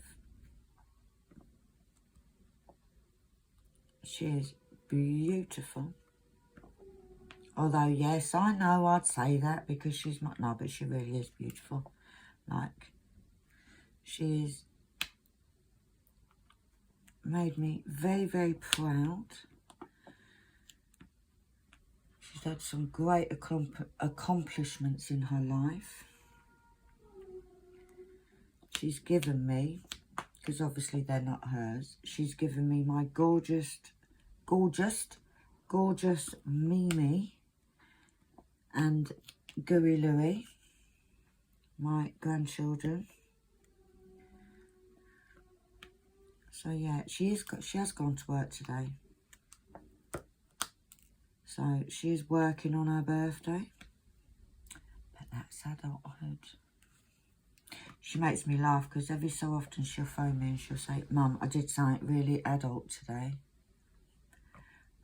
She is beautiful. Although, yes, I know I'd say that because she's not, no, but she really is beautiful. Like, she's made me very, very proud. She's had some great accomplishments in her life. She's given me, because obviously they're not hers, she's given me my gorgeous Mimi and Gooey Louie, my grandchildren. So yeah, she has gone to work today. So she is working on her birthday. But that's adulthood. She makes me laugh because every so often she'll phone me and she'll say, Mum, I did something really adult today.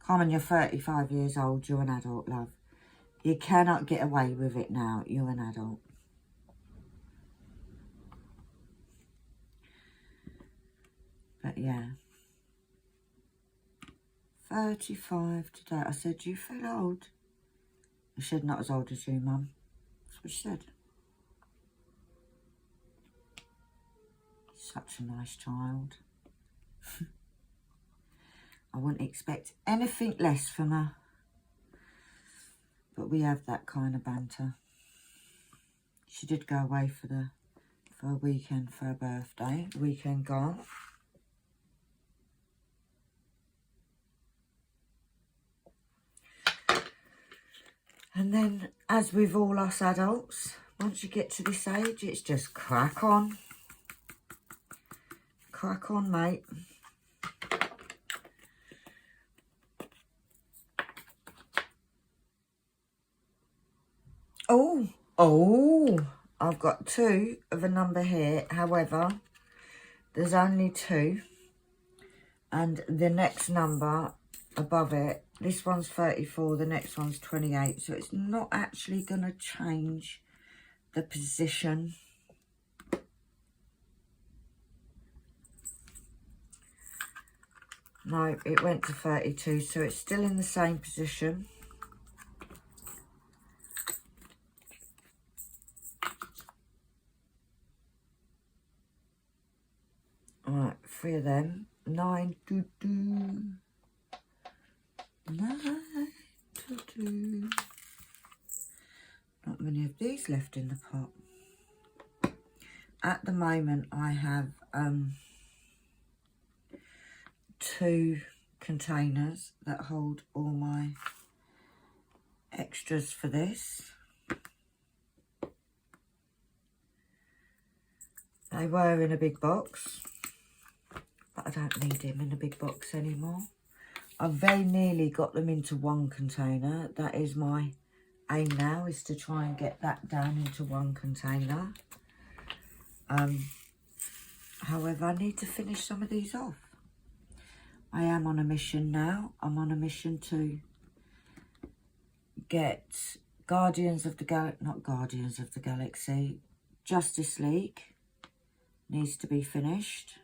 Carmen, you're 35 years old, you're an adult, love. You cannot get away with it now, you're an adult. But yeah. 35 today. I said, you feel old? She said, not as old as you, Mum. That's what she said. Such a nice child. I wouldn't expect anything less from her. But we have that kind of banter. She did go away for a weekend for her birthday. Weekend gone. And then, as with all us adults, once you get to this age, it's just crack on. Crack on, mate. Oh, I've got 2 of a number here. However, there's only 2. And the next number above it, this one's 34, the next one's 28. So it's not actually going to change the position. No, it went to 32, so it's still in the same position. Alright, 3 of them. 9, 9, 2. Not many of these left in the pot. At the moment, I have 2 containers that hold all my extras for this. They were in a big box, but I don't need them in a big box anymore. I've very nearly got them into 1 container. That is my aim now, is to try and get that down into 1 container. However, I need to finish some of these off. I am on a mission now. I'm on a mission to get Guardians of the Galaxy, Justice League needs to be finished.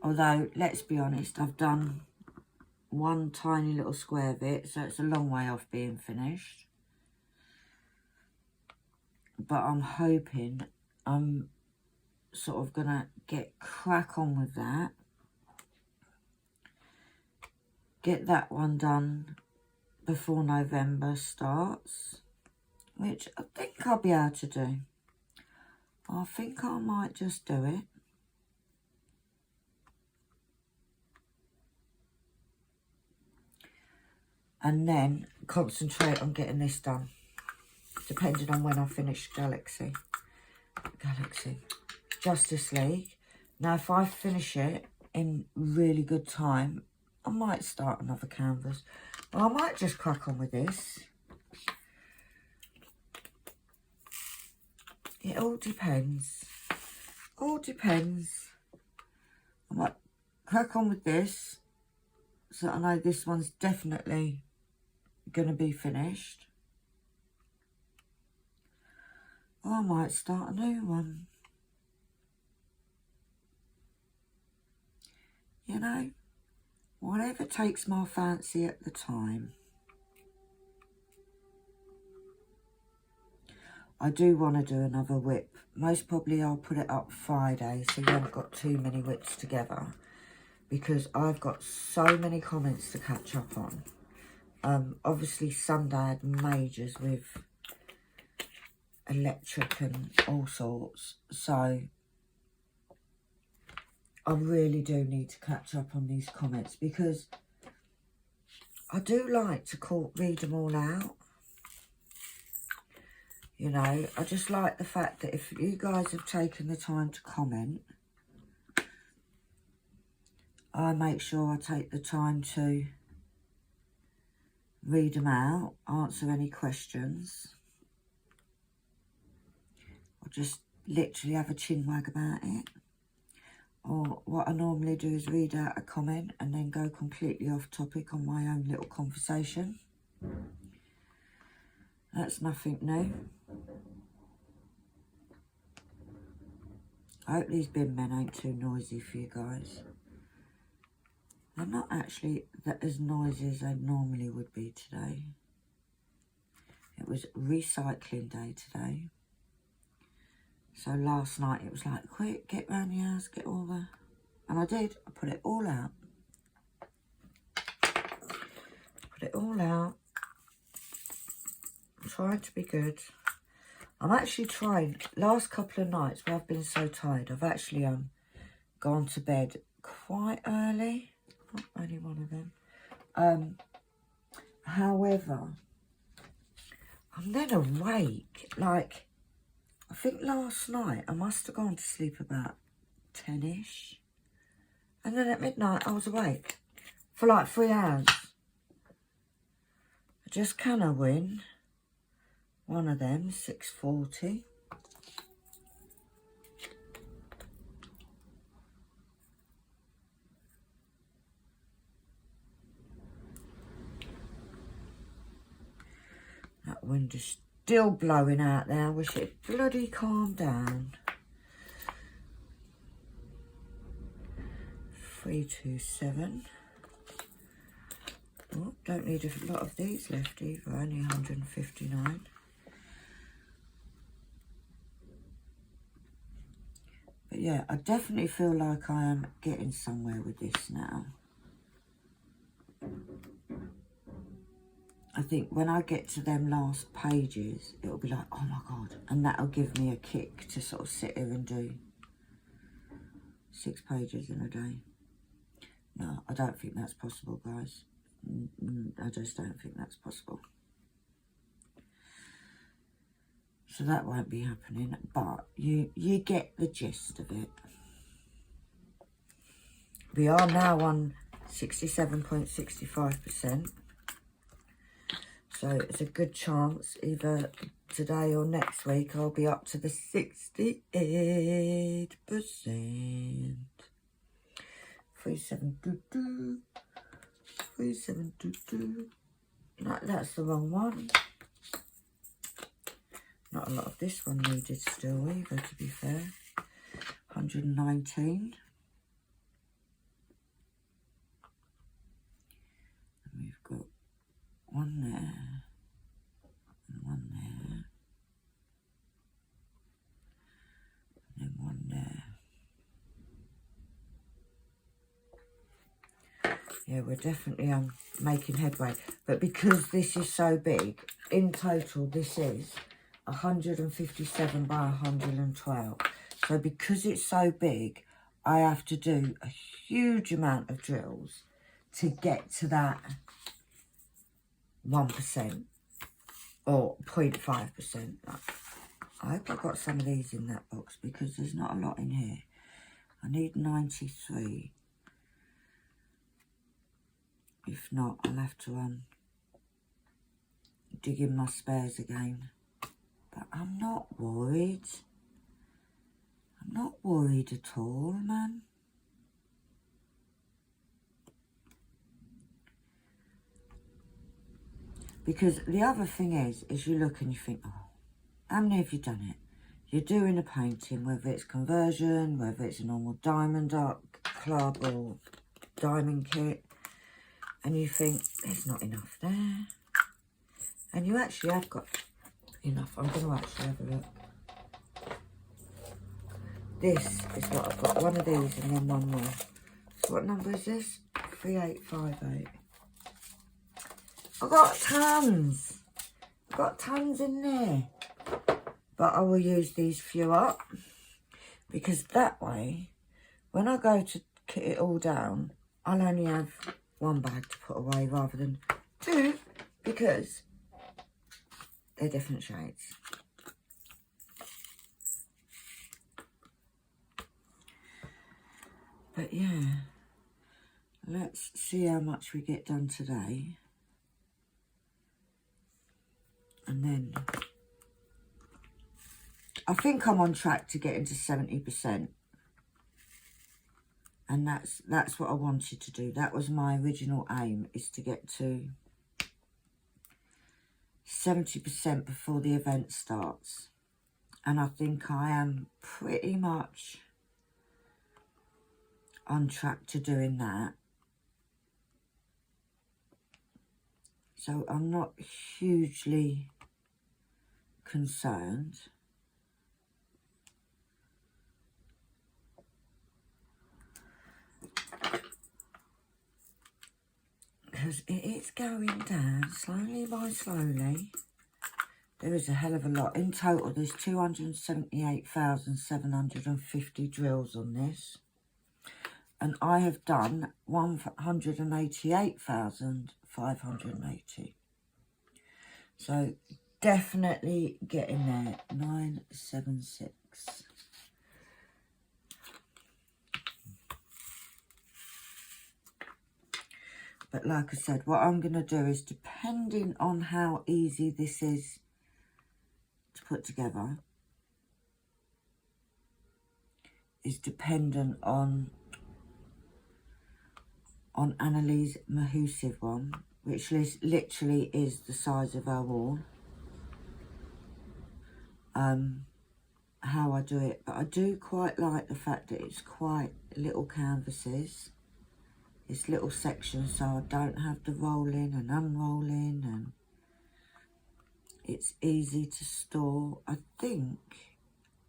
Although, let's be honest, I've done 1 tiny little square bit, so it's a long way off being finished. But I'm hoping I'm sort of gonna get crack on with that. Get that one done before November starts, which I think I'll be able to do. I think I might just do it. And then concentrate on getting this done, depending on when I finish Justice League. Now, if I finish it in really good time, I might start another canvas. Or I might just crack on with this. It all depends. All depends. I might crack on with this, so I know this one's definitely going to be finished. Or I might start a new one. You know, whatever takes my fancy at the time. I do want to do another WIP. Most probably I'll put it up Friday, so you haven't got too many WIPs together, because I've got so many comments to catch up on. Obviously Sunday I had majors with electric and all sorts, so I really do need to catch up on these comments, because I do like to read them all out. You know, I just like the fact that if you guys have taken the time to comment, I make sure I take the time to read them out, answer any questions, or just literally have a chin wag about it. Or what I normally do is read out a comment and then go completely off topic on my own little conversation. That's nothing new. I hope these bin men ain't too noisy for you guys. They're not actually as noisy as they normally would be today. It was recycling day today. So last night it was like, quick, get round the house, get all the... And I did. I put it all out. Put it all out. I'm trying to be good. I'm actually trying. Last couple of nights where I've been so tired, I've actually gone to bed quite early. Not only one of them. However, I'm then awake. Like, I think last night I must have gone to sleep about 10ish. And then at midnight I was awake for like 3 hours. I just cannot win. One of them, 640. That wind is still blowing out there. I wish it bloody calmed down. 327. Oh, don't need a lot of these left either, only 159. But yeah, I definitely feel like I am getting somewhere with this now. I think when I get to them last pages, it'll be like, oh my God. And that'll give me a kick to sort of sit here and do 6 pages in a day. No, I don't think that's possible, guys. I just don't think that's possible. So that won't be happening, but you get the gist of it. We are now on 67.65%. So it's a good chance either today or next week I'll be up to the 68%. 3722. 3722. No, that's the wrong one. Not a lot of this one needed still either, to be fair. 119. And we've got one there and one there and then one there. Yeah, we're definitely making headway. But because this is so big, in total this is 157 by 112. So because it's so big, I have to do a huge amount of drills to get to that 1% or 0.5%. I hope I got some of these in that box because there's not a lot in here. I need 93. If not, I'll have to dig in my spares again. But I'm not worried. I'm not worried at all, man. Because the other thing is you look and you think, oh, how many have you done it? You're doing a painting, whether it's conversion, whether it's a normal diamond art club or diamond kit, and you think, there's not enough there. And you actually have got enough. I'm going to actually have a look. This is what I've got. One of these and then one more. So what number is this? 3858. I've got tons. I've got tons in there. But I will use these few up. Because that way, when I go to kit it all down, I'll only have one bag to put away rather than 2. Because they're different shades. But yeah, let's see how much we get done today. And then I think I'm on track to get into 70%. And that's what I wanted to do. That was my original aim, is to get to 70% before the event starts. And I think I am pretty much on track to doing that. So I'm not hugely concerned. Because it is going down slowly by slowly. There is a hell of a lot. In total, there's 278,750 drills on this. And I have done 188,580. So definitely getting there. 976. But like I said, what I'm going to do is, depending on how easy this is to put together, is dependent on Annalise Mahusive one, which literally is the size of our wall. How I do it, but I do quite like the fact that it's quite little canvases. It's little sections, so I don't have to roll in and unrolling, and it's easy to store. I think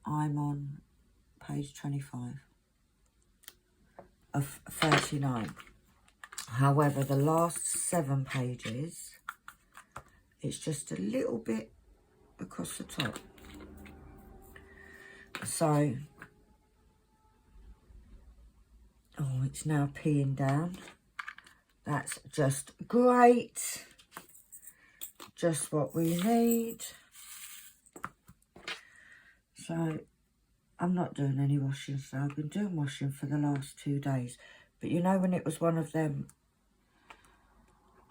I'm on page 25 of 39. However, the last 7 pages, it's just a little bit across the top. So, oh, it's now peeing down. That's just great. Just what we need. So, I'm not doing any washing, so I've been doing washing for the last 2 days. But you know, when it was one of them,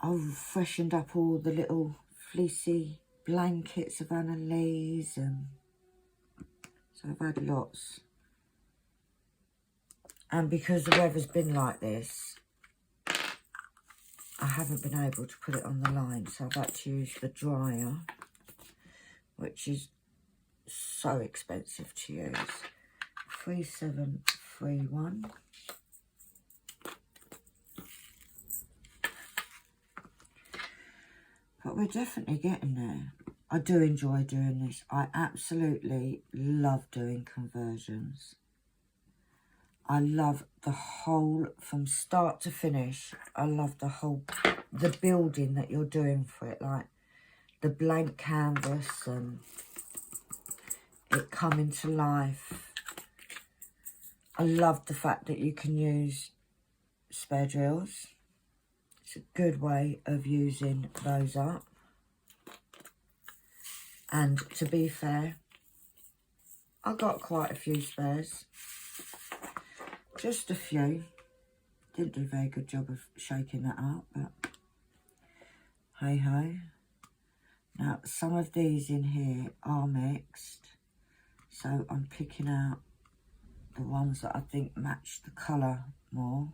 I've freshened up all the little fleecy blankets of Annalise, and so I've had lots. And because the weather's been like this, I haven't been able to put it on the line, so I've had to use the dryer, which is so expensive to use. 3731. But we're definitely getting there. I do enjoy doing this. I absolutely love doing conversions. I love the whole, from start to finish, I love the building that you're doing for it, like the blank canvas and it coming to life. I love the fact that you can use spare drills. It's a good way of using those up. And to be fair, I got quite a few spares. Just a few. Didn't do a very good job of shaking that up, but hey ho. Now, some of these in here are mixed, so I'm picking out the ones that I think match the colour more.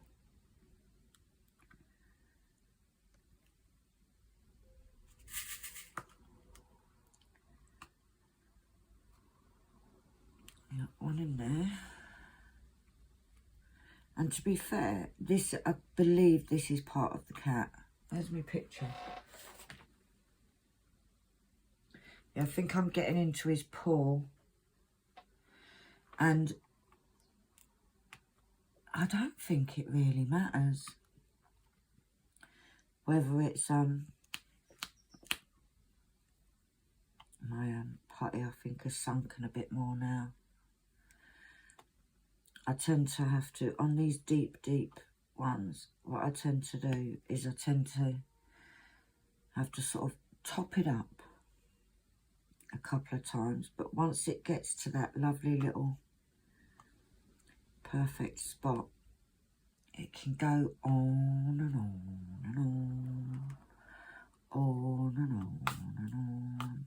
Got one in there. And to be fair, this, I believe this is part of the cat. There's my picture. Yeah, I think I'm getting into his paw. And I don't think it really matters whether it's my putty, I think, has sunken a bit more now. I tend to have to, on these deep ones, what I tend to do is I tend to have to sort of top it up a couple of times. But once it gets to that lovely little perfect spot, it can go on and on and on and on and on.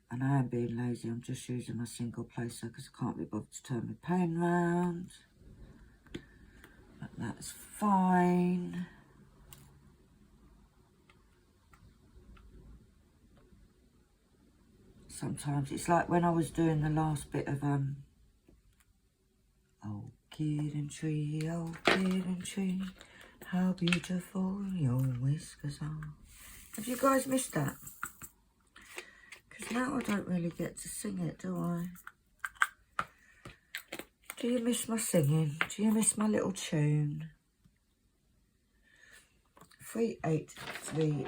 And I am being lazy, I'm just using my single placer because I can't be bothered to turn my pen round. But that's fine. Sometimes it's like when I was doing the last bit of oh kitten tree, how beautiful your whiskers are. Have you guys missed that? Because now I don't really get to sing it, do I? Do you miss my singing? Do you miss my little tune? 3830.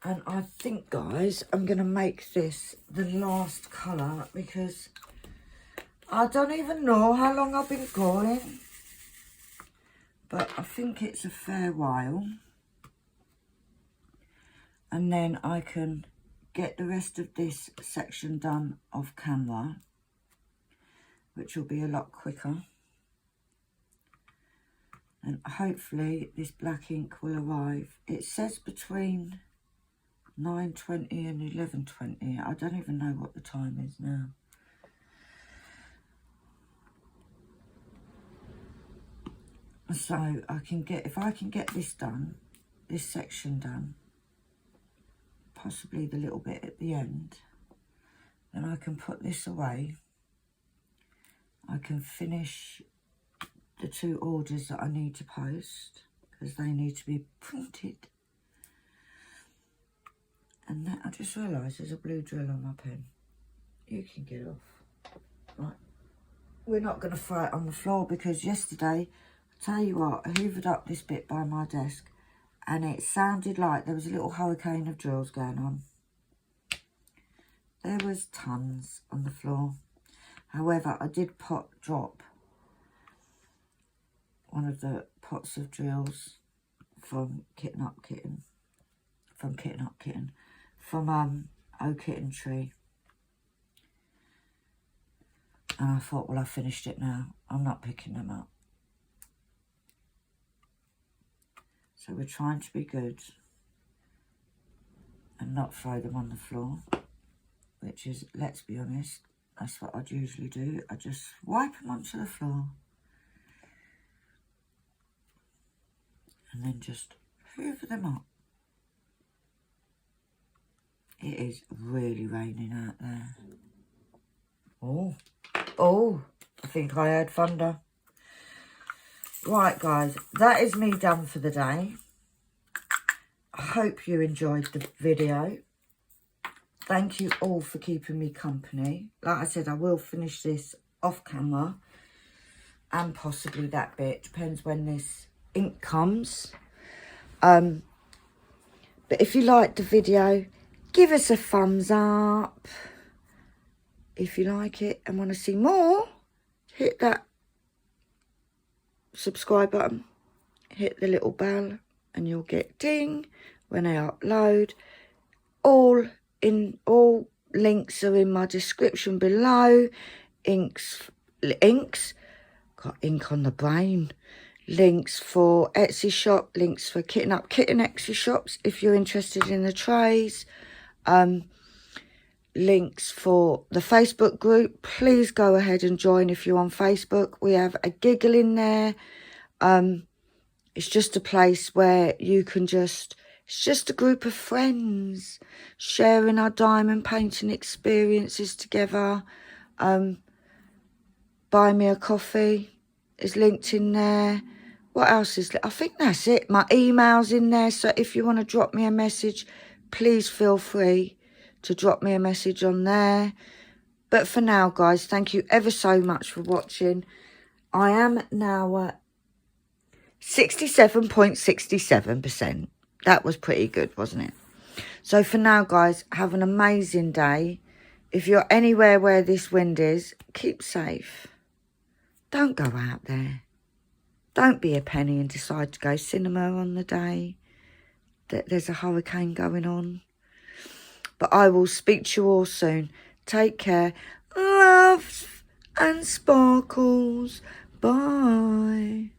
And I think, guys, I'm going to make this the last colour because I don't even know how long I've been going. But I think it's a fair while. And then I can get the rest of this section done off camera, which will be a lot quicker. And hopefully this black ink will arrive. It says between 9:20 and 11:20. I don't even know what the time is now. So I can get, if I can get this done, this section done, possibly the little bit at the end, then I can put this away. I can finish the 2 orders that I need to post because they need to be printed. And that, I just realised there's a blue drill on my pen. You can get off. Right. We're not going to throw it on the floor because yesterday, I tell you what, I hoovered up this bit by my desk and it sounded like there was a little hurricane of drills going on. There was tons on the floor. However, I did drop one of the pots of drills from Kitten Up Kitten. From Oh Kitten Tree. And I thought, well, I finished it now. I'm not picking them up. So we're trying to be good and not throw them on the floor, which is, let's be honest, that's what I'd usually do. I just wipe them onto the floor and then just hoover them up. It is really raining out there. Oh, I think I heard thunder. Right, guys, that is me done for the day. I hope you enjoyed the video. Thank you all for keeping me company. Like I said, I will finish this off camera and possibly that bit. Depends when this ink comes. But if you liked the video, give us a thumbs up. If you like it and want to see more, hit that subscribe button, hit the little bell, and you'll get ding when I upload. All links are in my description below. Inks, got ink on the brain. Links for Etsy shop, links for Kitten Up Kitten Etsy shops if you're interested in the trays. Links for the Facebook group. Please go ahead and join if you're on Facebook. We have a giggle in there. It's just a place where you can it's just a group of friends sharing our diamond painting experiences together. Buy me a coffee is linked in there. What else is I think that's it. My email's in there, so if you want to drop me a message, please feel free to drop me a message on there. But for now, guys, thank you ever so much for watching. I am now at 67.67%. That was pretty good, wasn't it? So for now, guys, have an amazing day. If you're anywhere where this wind is, keep safe. Don't go out there. Don't be a penny and decide to go cinema on the day that there's a hurricane going on. But I will speak to you all soon. Take care. Love and sparkles. Bye.